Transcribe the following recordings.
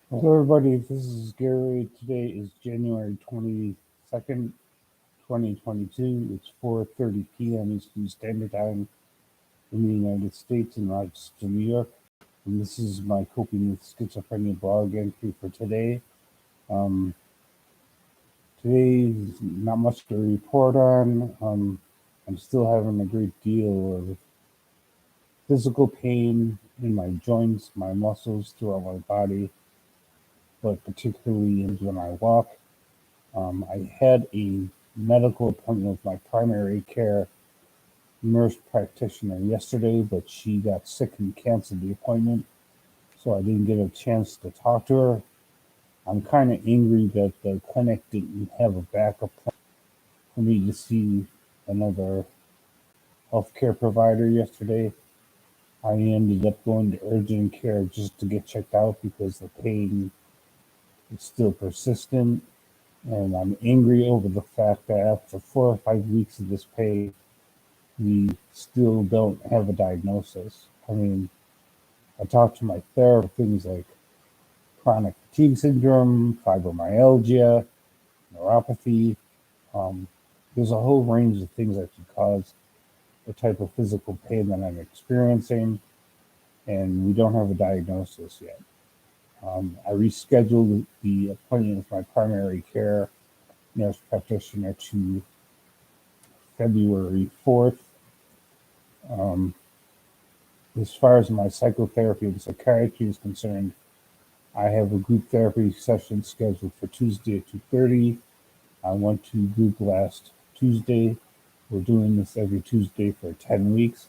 Hello, everybody. This is Gary. Today is January 22nd, 2022. It's 4:30 p.m. Eastern Standard Time in the United States in Rochester, New York. And this is my Coping with Schizophrenia blog entry for today. Um, Today is not much to report on. I'm still having a great deal of physical pain in my joints, my muscles throughout my body, but particularly when I walk. I had a medical appointment with my primary care nurse practitioner yesterday, but she got sick and canceled the appointment, so I didn't get a chance to talk to her. I'm kind of angry that the clinic didn't have a backup plan for me to see another healthcare provider yesterday. I ended up going to urgent care just to get checked out because the pain is still persistent. And I'm angry over the fact that after 4 or 5 weeks of this pain, we still don't have a diagnosis. I mean, I talked to my therapist things like chronic fatigue syndrome, fibromyalgia, neuropathy. Um, there's a whole range of things that could cause the type of physical pain that I'm experiencing, and we don't have a diagnosis yet. I rescheduled the appointment with my primary care nurse practitioner to February 4th. Um, as far as my psychotherapy and psychiatry is concerned, I have a group therapy session scheduled for Tuesday at 2:30. I went to group last Tuesday. We're doing this every Tuesday for 10 weeks,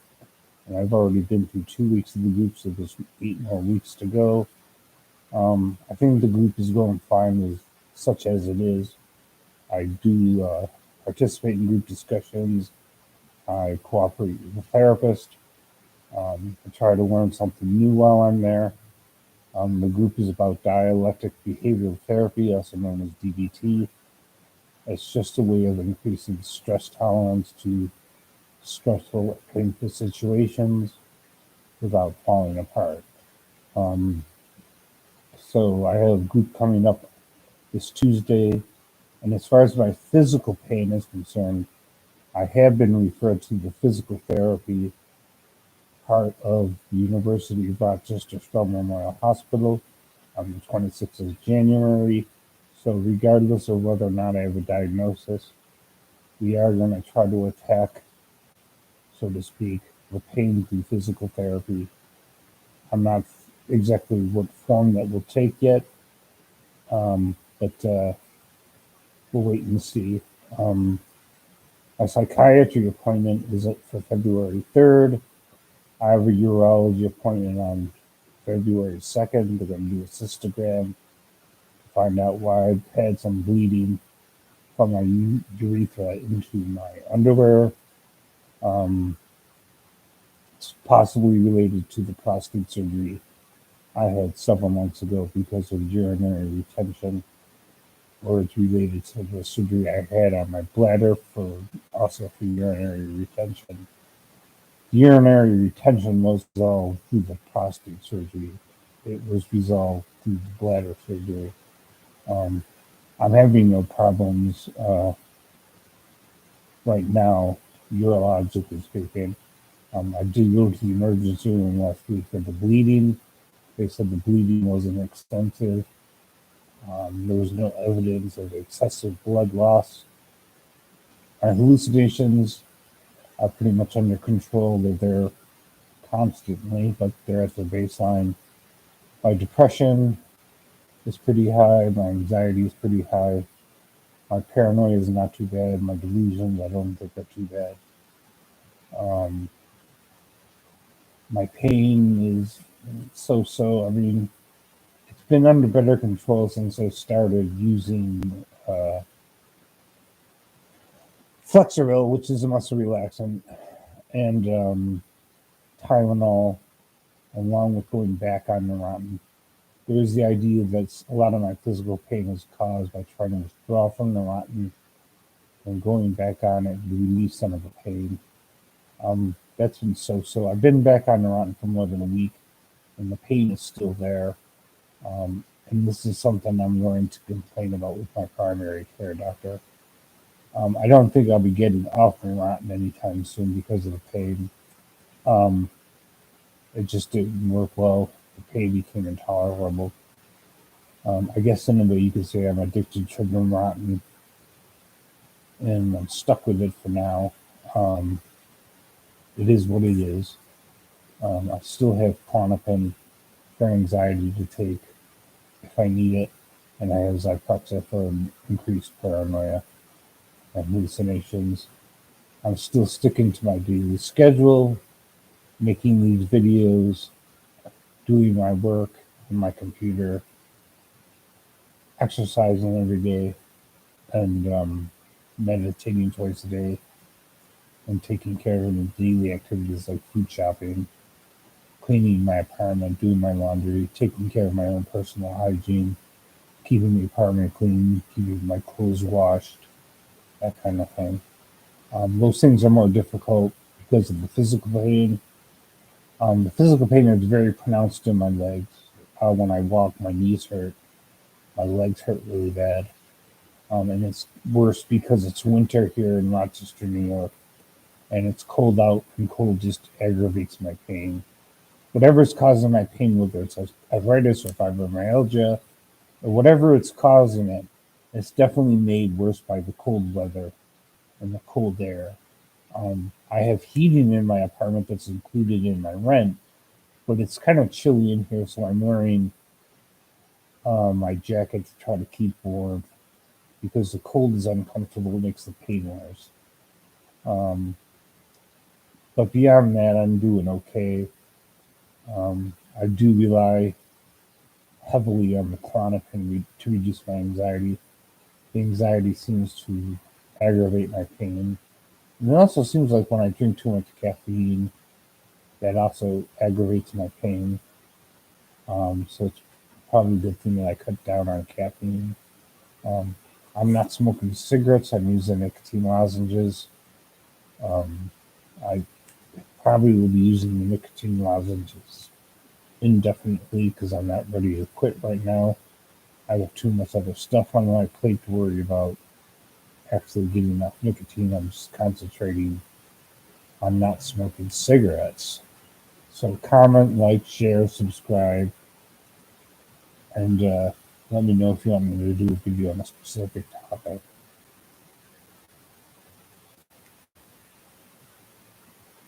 and I've already been through 2 weeks of the group, so there's 8 more weeks to go. I think the group is going fine with such as it is. I do participate in group discussions. I cooperate with the therapist. I try to learn something new while I'm there. The group is about dialectic behavioral therapy, also known as DBT. It's just a way of increasing stress tolerance to stressful, painful situations without falling apart. Um, so I have a group coming up this Tuesday, and as far as my physical pain is concerned, I have been referred to the physical therapy part of the University of Rochester Stroll Memorial Hospital on the 26th of January. So, regardless of whether or not I have a diagnosis, we are going to try to attack, so to speak, the pain through physical therapy. I'm not exactly what form that will take yet, but we'll wait and see. Um, my psychiatry appointment is up for February 3rd. I have a urology appointment on February 2nd. They're going to do a cystogram to find out why I've had some bleeding from my urethra into my underwear. Um, it's possibly related to the prostate surgery I had several months ago because of urinary retention, or it's related to the surgery I had on my bladder for also for urinary retention. Urinary retention was resolved through the prostate surgery. It was resolved through the bladder surgery. Um, I'm having no problems right now, urologically speaking. I did go to the emergency room last week for the bleeding. They said the bleeding wasn't extensive. There was no evidence of excessive blood loss. My hallucinations are pretty much under control. They're there constantly, but they're at their baseline. My depression is pretty high. My anxiety is pretty high. My paranoia is not too bad. My delusions, I don't think are too bad. Um, my pain is so. I mean, it's been under better control since I started using Flexeril, which is a muscle relaxant, and Tylenol, along with going back on Neurontin. There is the idea that a lot of my physical pain is caused by trying to withdraw from Neurontin and going back on it to relieve some of the pain. That's been so. I've been back on Neurontin for more than a week, and the pain is still there. and this is something I'm going to complain about with my primary care doctor. I don't think I'll be getting off Neurontin anytime soon because of the pain. Um, it just didn't work well. The pain became intolerable. I guess in a way you could say I'm addicted to Neurontin, and I'm stuck with it for now. Um, it is what it is. I still have Klonopin for anxiety to take if I need it, and I have Zyprexa for increased paranoia and hallucinations. I'm still sticking to my daily schedule, making these videos, doing my work on my computer, exercising every day, and meditating twice a day, and taking care of the daily activities like food shopping, cleaning my apartment, doing my laundry, taking care of my own personal hygiene, keeping the apartment clean, keeping my clothes washed, that kind of thing. Those things are more difficult because of the physical pain. The physical pain is very pronounced in my legs. When I walk, my knees hurt, my legs hurt really bad. And it's worse because it's winter here in Rochester, New York, and it's cold out, and cold just aggravates my pain. Whatever's causing my pain, whether it's arthritis or fibromyalgia, or whatever it's causing it, it's definitely made worse by the cold weather and the cold air. I have heating in my apartment that's included in my rent, but it's kind of chilly in here, so I'm wearing my jacket to try to keep warm because the cold is uncomfortable, it makes the pain worse. Um, but beyond that, I'm doing okay. I do rely heavily on the Klonopin to reduce my anxiety. The anxiety seems to aggravate my pain. And it also seems like when I drink too much caffeine, that also aggravates my pain. So it's probably a good thing that I cut down on caffeine. Um, I'm not smoking cigarettes. I'm using nicotine lozenges. Um, I probably will be using the nicotine lozenges indefinitely because I'm not ready to quit right now. I have too much other stuff on my plate to worry about actually getting enough nicotine. I'm just concentrating on not smoking cigarettes. So comment, like, share, subscribe, and let me know if you want me to do a video on a specific topic.